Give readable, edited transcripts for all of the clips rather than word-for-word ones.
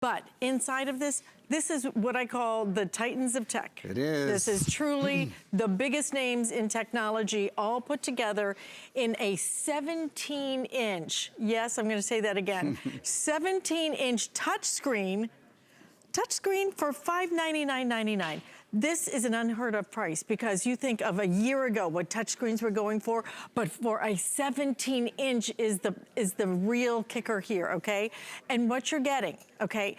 But inside of this, this is what I call the titans of tech. It is. This is truly the biggest names in technology all put together in a 17-inch, yes, I'm gonna say that again, 17-inch touchscreen for $599.99. This is an unheard of price because you think of a year ago what touchscreens were going for, but for a 17-inch is the real kicker here, okay? And what you're getting, okay?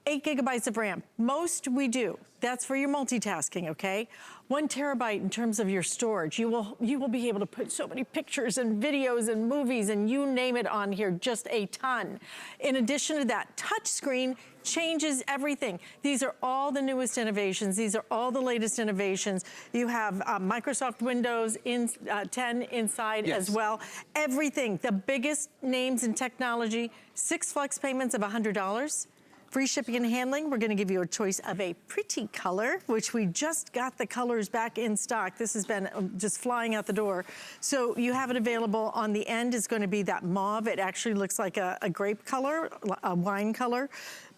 8 gigabytes of RAM. Most we do. That's for your multitasking, okay? 1 terabyte in terms of your storage. You will be able to put so many pictures and videos and movies and you name it on here, just a ton. In addition to that, touchscreen changes everything. These are all the newest innovations. These are all the latest innovations. You have Microsoft Windows 10 inside as well. Everything, the biggest names in technology, 6 flex payments of $100. Free shipping and handling. We're gonna give you a choice of a pretty color, which we just got the colors back in stock. This has been just flying out the door. So you have it available. On the end is gonna be that mauve. It actually looks like a grape color, a wine color,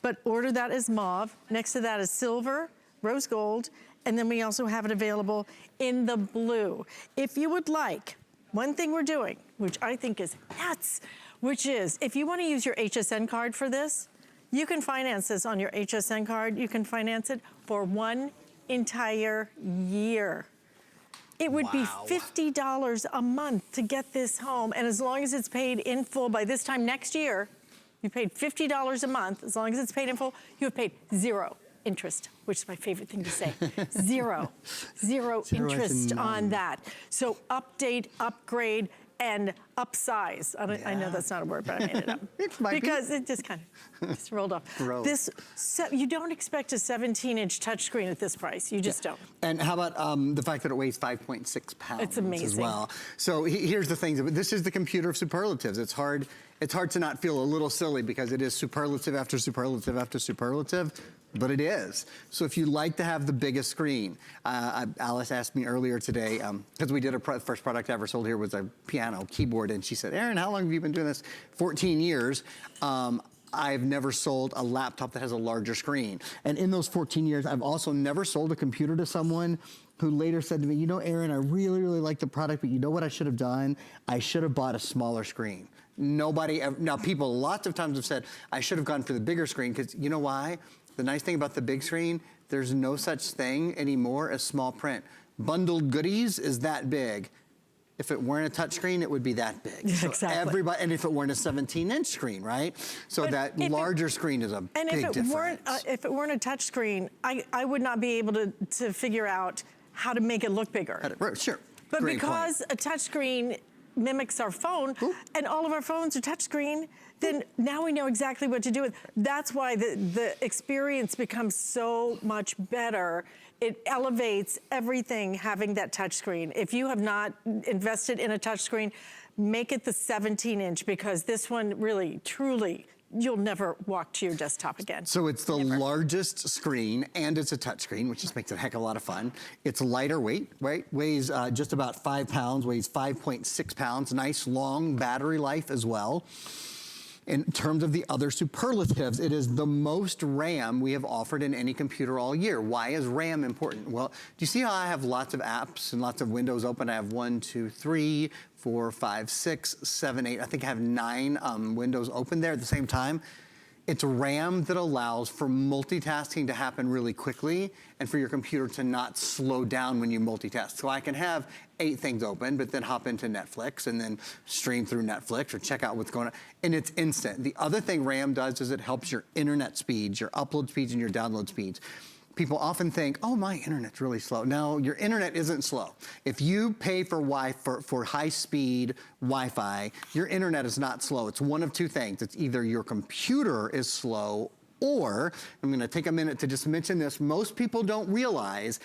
but order that as mauve. Next to that is silver, rose gold, and then we also have it available in the blue. If you would like, one thing we're doing, which I think is nuts, which is if you wanna use your HSN card for this, you can finance this on your HSN card. You can finance it for 1 entire year. It would be $50 a month to get this home. And as long as it's paid in full by this time next year, you paid $50 a month. As long as it's paid in full, you have paid 0 interest, which is my favorite thing to say. Zero interest on that. So update, upgrade, and upsize. I know that's not a word, but I made it up. Because it just kind of just rolled off. You don't expect a 17-inch touchscreen at this price. You just don't. And how about the fact that it weighs 5.6 pounds it's amazing. As well. So here's the thing. This is the computer of superlatives. It's hard to not feel a little silly because it is superlative after superlative after superlative. But it is. So if you like to have the biggest screen, Alice asked me earlier today, because we did first product I ever sold here was a piano keyboard, and she said, Aaron, how long have you been doing this? 14 years. I've never sold a laptop that has a larger screen. And in those 14 years, I've also never sold a computer to someone who later said to me, you know, Aaron, I really, really like the product, but you know what I should have done? I should have bought a smaller screen. Nobody ever, now people lots of times have said, I should have gone for the bigger screen, because you know why? The nice thing about the big screen, there's no such thing anymore as small print. Bundled goodies is that big. If it weren't a touchscreen, it would be that big. So exactly. Everybody, and if it weren't a 17-inch screen, right? So but that larger screen is a big difference. If it weren't a touchscreen, I would not be able to figure out how to make it look bigger. Sure. But because a touchscreen mimics our phone, and all of our phones are touchscreen, then now we know exactly what to do with. That's why the experience becomes so much better. It elevates everything having that touchscreen. If you have not invested in a touchscreen, make it the 17-inch, because this one really, truly, you'll never walk to your desktop again. So it's the largest screen, and it's a touchscreen, which just makes it a heck of a lot of fun. It's lighter weight, right? Weighs just about 5 pounds, weighs 5.6 pounds. Nice long battery life as well. In terms of the other superlatives, it is the most RAM we have offered in any computer all year. Why is RAM important? Well, do you see how I have lots of apps and lots of windows open? I have 1, 2, 3, 4, 5, 6, 7, 8. I think I have 9 windows open there at the same time. It's RAM that allows for multitasking to happen really quickly and for your computer to not slow down when you multitask. So I can have 8 things open, but then hop into Netflix and then stream through Netflix or check out what's going on, and it's instant. The other thing RAM does is it helps your internet speeds, your upload speeds, and your download speeds. People often think, oh, my internet's really slow. No, your internet isn't slow. If you pay for high-speed Wi-Fi, your internet is not slow. It's one of two things. It's either your computer is slow, or, I'm gonna take a minute to just mention this, most people don't realize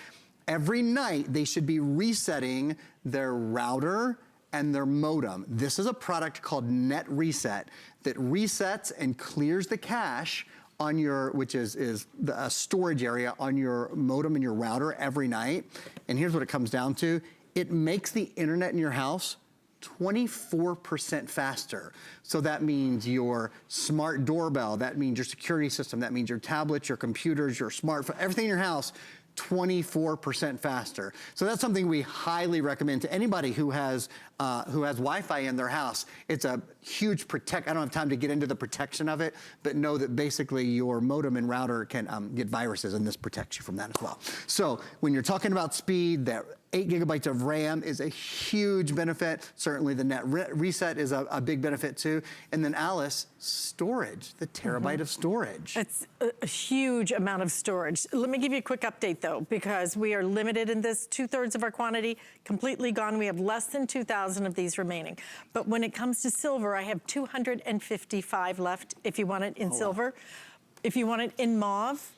every night they should be resetting their router and their modem. This is a product called Net Reset that resets and clears the cache on your, which is the storage area on your modem and your router every night. And here's what it comes down to. It makes the internet in your house 24% faster. So that means your smart doorbell, that means your security system, that means your tablets, your computers, your smartphone, everything in your house, 24% faster. So that's something we highly recommend to anybody who has Wi-Fi in their house. It's a huge I don't have time to get into the protection of it, but know that basically your modem and router can get viruses, and this protects you from that as well. So when you're talking about speed, that 8 gigabytes of RAM is a huge benefit. Certainly the net reset is a big benefit too. And then Alice, storage, the terabyte of storage. It's a huge amount of storage. Let me give you a quick update though, because we are limited in this. 2/3 of our quantity completely gone. We have less than 2,000 of these remaining. But when it comes to silver, I have 255 left if you want it in silver. If you want it in mauve,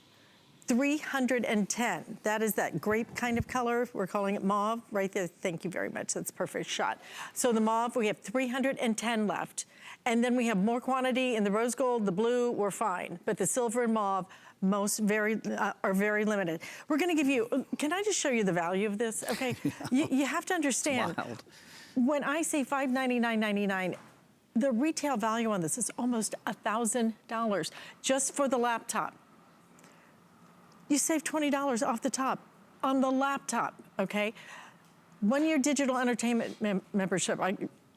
310. That is that grape kind of color. We're calling it mauve right there. Thank you very much. That's a perfect shot. So the mauve, we have 310 left. And then we have more quantity in the rose gold, the blue, we're fine. But the silver and mauve, are very limited. We're gonna give you, can I just show you the value of this? Okay, you have to understand. Wild. When I say $599.99, the retail value on this is almost $1,000 just for the laptop. You save $20 off the top on the laptop, okay? 1 year digital entertainment membership.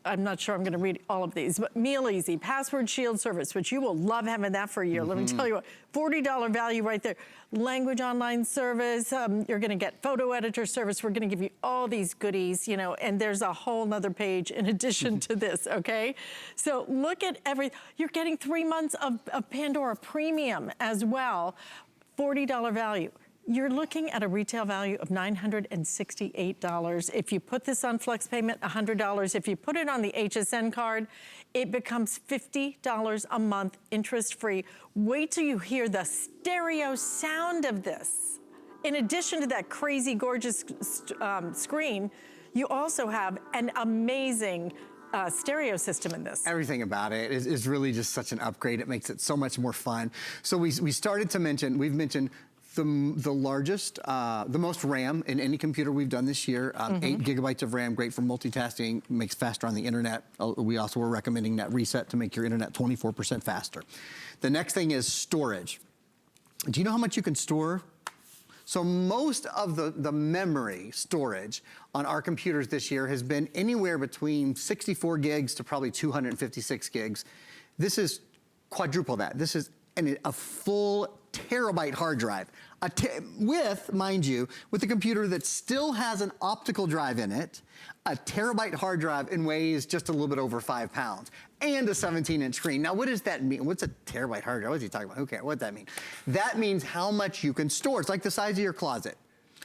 I'm not sure I'm gonna read all of these, but Meal Easy, Password Shield service, which you will love having that for a year. Let me tell you what, $40 value right there. Language online service, you're gonna get photo editor service. We're gonna give you all these goodies, you know, and there's a whole nother page in addition to this, okay? So look at you're getting 3 months of Pandora Premium as well. $40 value. You're looking at a retail value of $968. If you put this on flex payment, $100. If you put it on the HSN card, it becomes $50 a month, interest-free. Wait till you hear the stereo sound of this. In addition to that crazy, gorgeous screen, you also have an amazing stereo system in this. Everything about it is really just such an upgrade. It makes it so much more fun. So we started to mention, we've mentioned the largest, the most RAM in any computer we've done this year. 8 gigabytes of RAM, great for multitasking, makes faster on the internet. We also were recommending that reset to make your internet 24% faster. The next thing is storage. Do you know how much you can store? So most of the memory storage on our computers this year has been anywhere between 64 gigs to probably 256 gigs. This is quadruple that. This is a full terabyte hard drive. With, mind you, with a computer that still has an optical drive in it, a terabyte hard drive and weighs just a little bit over 5 pounds, and a 17-inch screen. Now, what does that mean? What's a terabyte hard drive? What is he talking about? Who cares? What does that mean? That means how much you can store. It's like the size of your closet.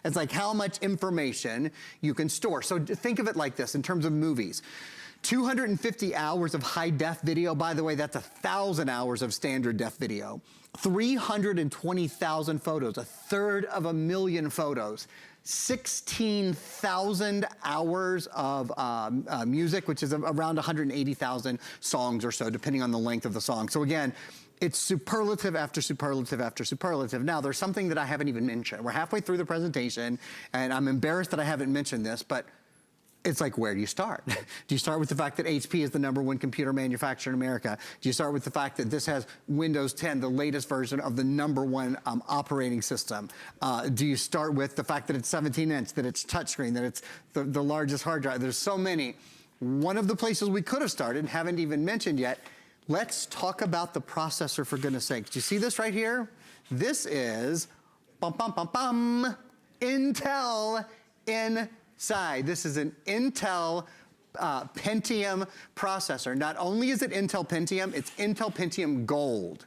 It's like how much information you can store. So think of it like this in terms of movies. 250 hours of high-def video. By the way, that's 1,000 hours of standard def video. 320,000 photos, 1/3 of a million photos. 16,000 hours of music, which is around 180,000 songs or so, depending on the length of the song. So again, it's superlative after superlative after superlative. Now, there's something that I haven't even mentioned. We're halfway through the presentation, and I'm embarrassed that I haven't mentioned this, but it's like, where do you start? Do you start with the fact that HP is the #1 computer manufacturer in America? Do you start with the fact that this has Windows 10, the latest version of the #1 operating system? Do you start with the fact that it's 17-inch, that it's touchscreen, that it's the largest hard drive? There's so many. One of the places we could have started, haven't even mentioned yet, let's talk about the processor, for goodness sakes. Do you see this right here? This is, Intel inside. This is an Intel Pentium processor. Not only is it Intel Pentium, it's Intel Pentium Gold.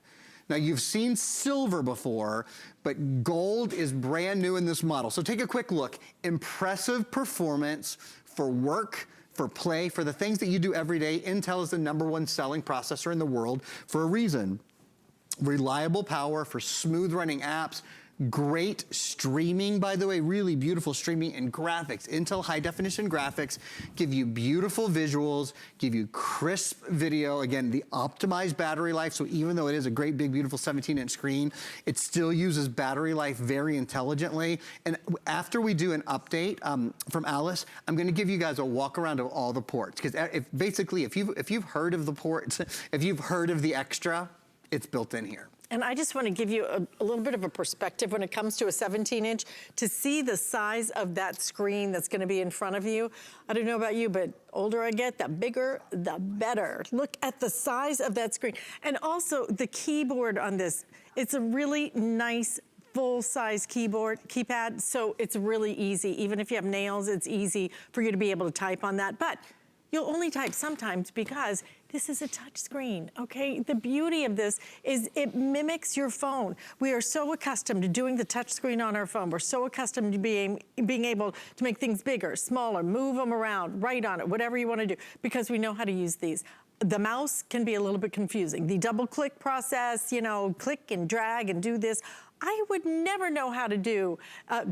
Now, you've seen silver before, but gold is brand new in this model. So take a quick look. Impressive performance for work, for play, for the things that you do every day. Intel is the #1 selling processor in the world for a reason. Reliable power for smooth running apps, Great streaming, by the way, really beautiful streaming and graphics. Intel high definition graphics give you beautiful visuals, give you crisp video. Again, the optimized battery life. So even though it is a great, big, beautiful 17-inch screen, it still uses battery life very intelligently. And after we do an update from Alice, I'm gonna give you guys a walk around of all the ports. Because basically, if you've heard of the ports, if you've heard of the extra, it's built in here. And I just want to give you a little bit of a perspective when it comes to a 17-inch, to see the size of that screen that's going to be in front of you. I don't know about you, but older I get, the bigger, the better. Look at the size of that screen. And also the keyboard on this, it's a really nice full-size keypad, so it's really easy. Even if you have nails, it's easy for you to be able to type on that. But you'll only type sometimes because this is a touch screen, okay? The beauty of this is it mimics your phone. We are so accustomed to doing the touch screen on our phone. We're so accustomed to being able to make things bigger, smaller, move them around, write on it, whatever you wanna do, because we know how to use these. The mouse can be a little bit confusing. The double click process, you know, click and drag and do this. I would never know how to do,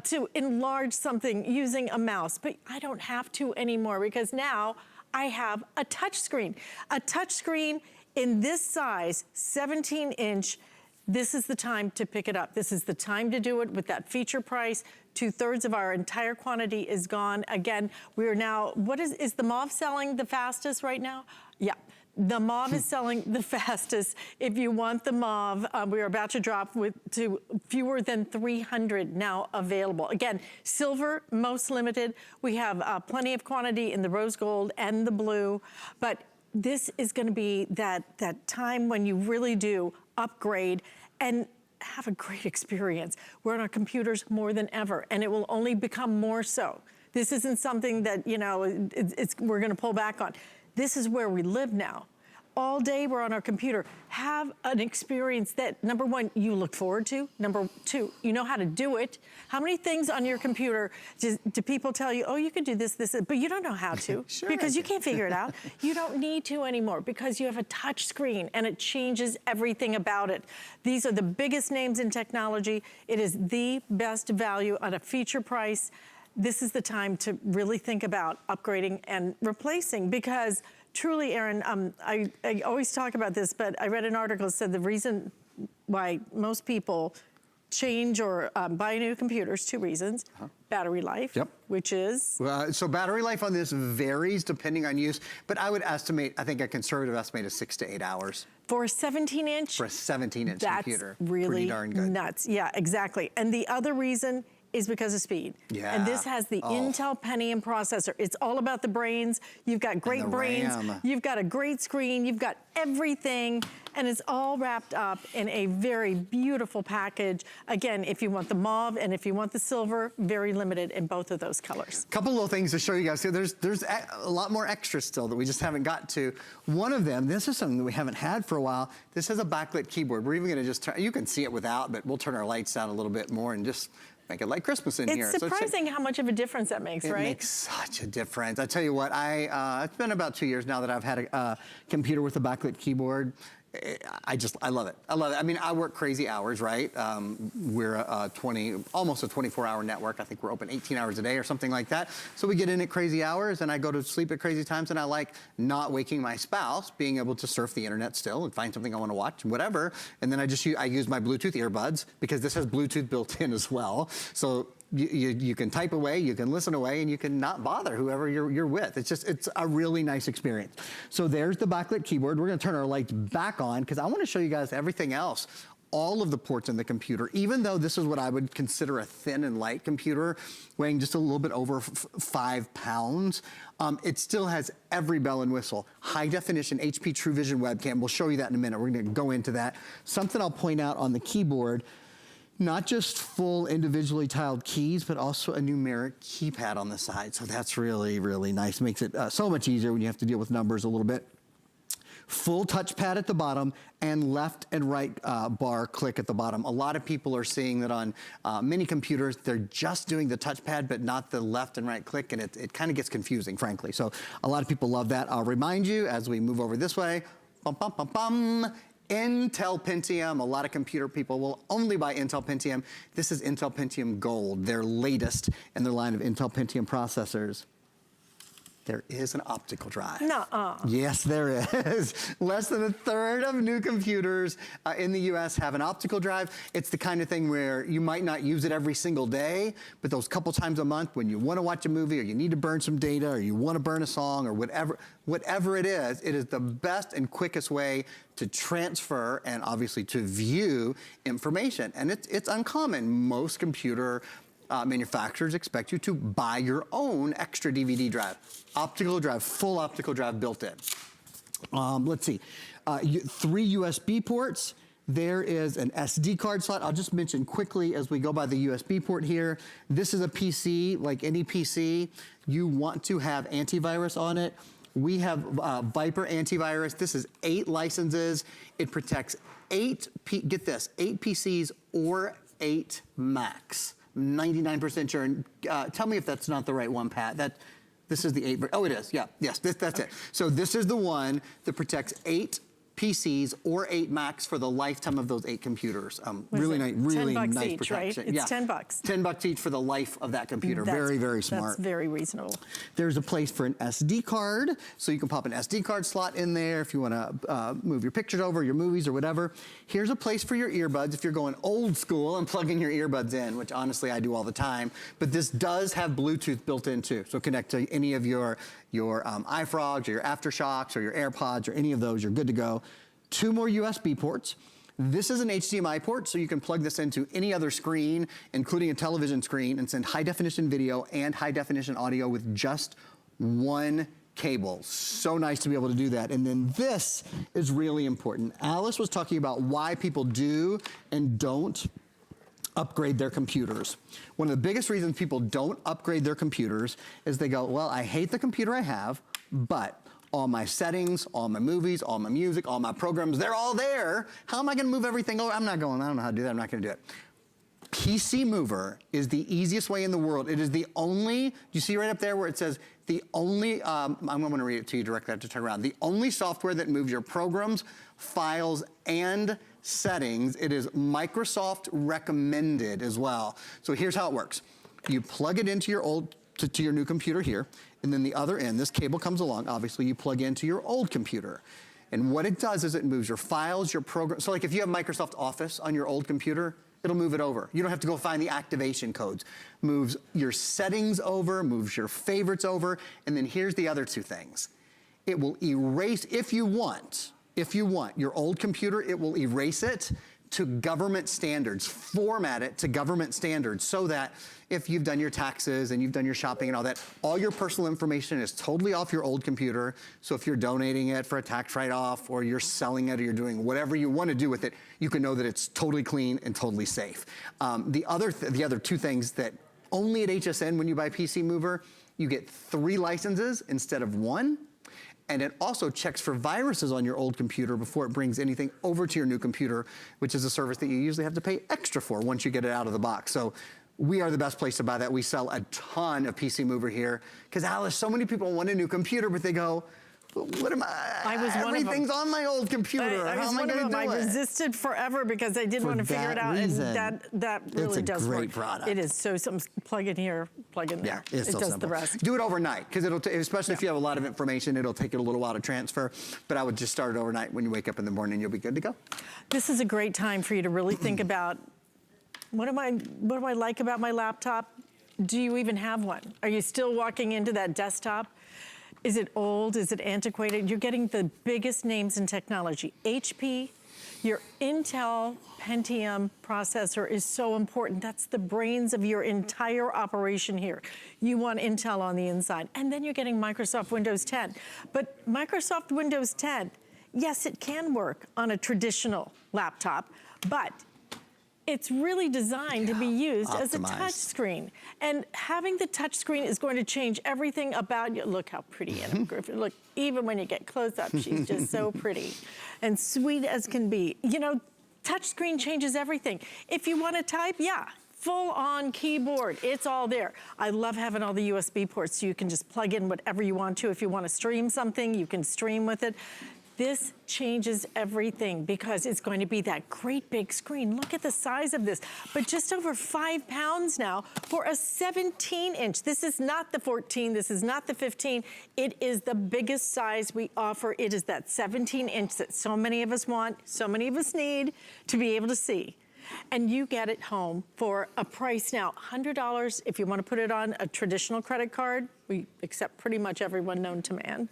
to enlarge something using a mouse, but I don't have to anymore because now I have a touch screen. A touch screen in this size, 17-inch, this is the time to pick it up. This is the time to do it with that feature price. 2/3 of our entire quantity is gone. Again, we are now, is the Mauve selling the fastest right now? Yeah. The Mauve is selling the fastest. If you want the Mauve, we are about to drop to fewer than 300 now available. Again, silver, most limited. We have plenty of quantity in the rose gold and the blue, but this is gonna be that time when you really do upgrade and have a great experience. We're on our computers more than ever, and it will only become more so. This isn't something that, you know, we're gonna pull back on. This is where we live now. All day we're on our computer. Have an experience that, number one, you look forward to. Number two, you know how to do it. How many things on your computer do people tell you, oh, you could do this, but you don't know how to Sure because you can't figure it out. You don't need to anymore because you have a touch screen and it changes everything about it. These are the biggest names in technology. It is the best value on a feature price. This is the time to really think about upgrading and replacing because truly, Aaron, I always talk about this, but I read an article that said the reason why most people change or buy new computers, 2 reasons. Battery life, which is? So battery life on this varies depending on use, but I would estimate, I think a conservative estimate is 6 to 8 hours. For a 17-inch? For a 17-inch computer. That's really pretty darn good. Nuts. Yeah, exactly. And the other reason is because of speed. Yeah. And this has the Intel Pentium processor. It's all about the brains. You've got great brains. RAM. You've got a great screen. You've got everything. And it's all wrapped up in a very beautiful package. Again, if you want the mauve and if you want the silver, very limited in both of those colors. Couple little things to show you guys. So there's a lot more extras still that we just haven't got to. One of them, this is something that we haven't had for a while. This has a backlit keyboard. We're even gonna just turn, you can see it without, but we'll turn our lights down a little bit more and just make it like Christmas in here. It's surprising how much of a difference that makes, right? It makes such a difference. I tell you what, it's been about 2 years now that I've had a computer with a backlit keyboard. I love it. I love it. I mean, I work crazy hours, right? We're almost a 24-hour network. I think we're open 18 hours a day or something like that. So we get in at crazy hours and I go to sleep at crazy times and I like not waking my spouse, being able to surf the internet still and find something I want to watch, whatever. And then I use my Bluetooth earbuds because this has Bluetooth built in as well. So you can type away, you can listen away, and you can not bother whoever you're with. It's a really nice experience. So there's the backlit keyboard. We're gonna turn our lights back on because I wanna show you guys everything else. All of the ports in the computer, even though this is what I would consider a thin and light computer, weighing just a little bit over 5 pounds, it still has every bell and whistle. High definition HP True Vision webcam. We'll show you that in a minute. We're gonna go into that. Something I'll point out on the keyboard, not just full individually tiled keys, but also a numeric keypad on the side. So that's really, really nice. Makes it so much easier when you have to deal with numbers a little bit. Full touchpad at the bottom and left and right bar click at the bottom. A lot of people are seeing that on many computers, they're just doing the touchpad, but not the left and right click, and it kind of gets confusing, frankly. So a lot of people love that. I'll remind you as we move over this way, bum, bum, bum, bum. Intel Pentium. A lot of computer people will only buy Intel Pentium. This is Intel Pentium Gold, their latest in their line of Intel Pentium processors. There is an optical drive. Nuh-uh. Yes, there is. Less than a third of new computers in the US have an optical drive. It's the kind of thing where you might not use it every single day, but those couple times a month when you want to watch a movie or you need to burn some data or you want to burn a song or whatever it is the best and quickest way to transfer and obviously to view information. And it's uncommon. Most computer manufacturers expect you to buy your own extra DVD drive. Optical drive, full optical drive built in. Let's see, 3 USB ports. There is an SD card slot. I'll just mention quickly as we go by the USB port here. This is a PC, like any PC. You want to have antivirus on it. We have Viper antivirus. This is 8 licenses. It protects 8 PCs or 8 Macs. 99% sure. And tell me if that's not the right one, Pat. This is the 8. Oh, it is. Yeah. Yes. That's it. So this is the one that protects 8 PCs or 8 Macs for the lifetime of those 8 computers. Really nice, really $10 nice each, protection. right? It's yeah. $10. $10 each for the life of that computer. Very, very smart. That's very reasonable. There's a place for an SD card, so you can pop an SD card slot in there if you want to move your pictures over, your movies or whatever. Here's a place for your earbuds if you're going old school and plugging your earbuds in, which honestly I do all the time. But this does have Bluetooth built in too, so connect to any of your iFrogs or your AfterShokz or your AirPods or any of those, you're good to go. 2 more USB ports. This is an HDMI port, so you can plug this into any other screen, including a television screen, and send high definition video and high definition audio with just 1 cable. So nice to be able to do that. And then this is really important. Alice was talking about why people do and don't upgrade their computers. One of the biggest reasons people don't upgrade their computers is they go, well, I hate the computer I have, but all my settings, all my movies, all my music, all my programs, they're all there. How am I gonna move everything over? I don't know how to do that, I'm not gonna do it. PC Mover is the easiest way in the world. It is the only, you see right up there where it says, the only, I'm gonna read it to you directly, I have to turn around. The only software that moves your programs, files, and settings. It is Microsoft recommended as well. So here's how it works. You plug it into your to your new computer here, and then the other end, this cable comes along, obviously you plug into your old computer. And what it does is it moves your files, your program. So like if you have Microsoft Office on your old computer, it'll move it over. You don't have to go find the activation codes. Moves your settings over, moves your favorites over, and then here's the other 2 things. It will erase, if you want your old computer, it will erase it to government standards, format it to government standards so that if you've done your taxes and you've done your shopping and all that, all your personal information is totally off your old computer. So if you're donating it for a tax write-off or you're selling it or you're doing whatever you want to do with it, you can know that it's totally clean and totally safe. The other 2 things that only at HSN when you buy PC Mover, you get 3 licenses instead of 1. And it also checks for viruses on your old computer before it brings anything over to your new computer, which is a service that you usually have to pay extra for once you get it out of the box. So we are the best place to buy that. We sell a ton of PC Mover here. Because Alice, so many people want a new computer, but they go, what am everything's on my old computer. How am I going to do it? I resisted forever because I didn't want to figure it out. And that really does work. It's a great product. It is. So plug in here, plug in there. Yeah, it's so does simple. the rest. Do it overnight, because especially if you have a lot of information, it'll take it a little while to transfer. But I would just start it overnight. When you wake up in the morning, you'll be good to go. This is a great time for you to really think about, what do I like about my laptop? Do you even have one? Are you still walking into that desktop? Is it old? Is it antiquated? You're getting the biggest names in technology. HP, your Intel Pentium processor is so important. That's the brains of your entire operation here. You want Intel on the inside. And then you're getting Microsoft Windows 10. But Microsoft Windows 10, yes, it can work on a traditional laptop, but it's really designed to be used as a touch screen. And having the touch screen is going to change everything about you. Look how pretty Anna Griffin, look, even when you get close up, she's just so pretty and sweet as can be. You know, touch screen changes everything. If you want to type, yeah, full on keyboard, it's all there. I love having all the USB ports so you can just plug in whatever you want to. If you want to stream something, you can stream with it. This changes everything because it's going to be that great big screen. Look at the size of this, but just over 5 pounds now for a 17-inch. This is not the 14, this is not the 15. It is the biggest size we offer. It is that 17-inch that so many of us want, so many of us need to be able to see. And you get it home for a price now, $100 if you want to put it on a traditional credit card. We accept pretty much everyone known to man.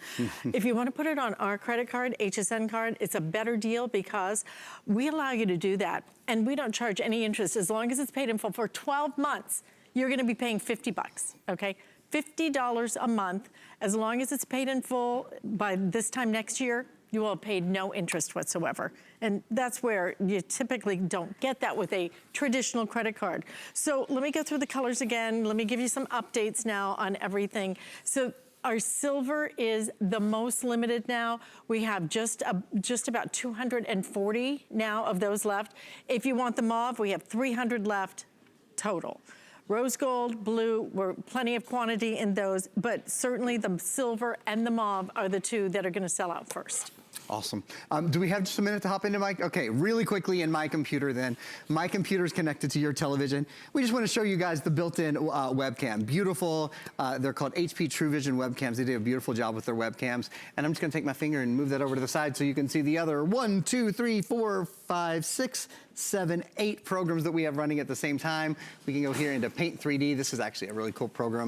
If you want to put it on our credit card, HSN card, it's a better deal because we allow you to do that. And we don't charge any interest as long as it's paid in full for 12 months. You're going to be paying 50 bucks, okay? $50 a month. As long as it's paid in full by this time next year, you will have paid no interest whatsoever. And that's where you typically don't get that with a traditional credit card. So let me go through the colors again. Let me give you some updates now on everything. So our silver is the most limited now. We have just about 240 now of those left. If you want the mauve, we have 300 left total. Rose gold, blue, we're plenty of quantity in those, but certainly the silver and the mauve are the two that are gonna sell out first. Awesome. Do we have just a minute to hop into Mike? Okay, really quickly in my computer then. My computer is connected to your television. We just want to show you guys the built-in webcam. Beautiful. They're called HP TrueVision webcams. They do a beautiful job with their webcams. And I'm just going to take my finger and move that over to the side so you can see the other 1, 2, 3, 4, 5, 6, 7, 8 programs that we have running at the same time. We can go here into Paint 3D. This is actually a really cool program.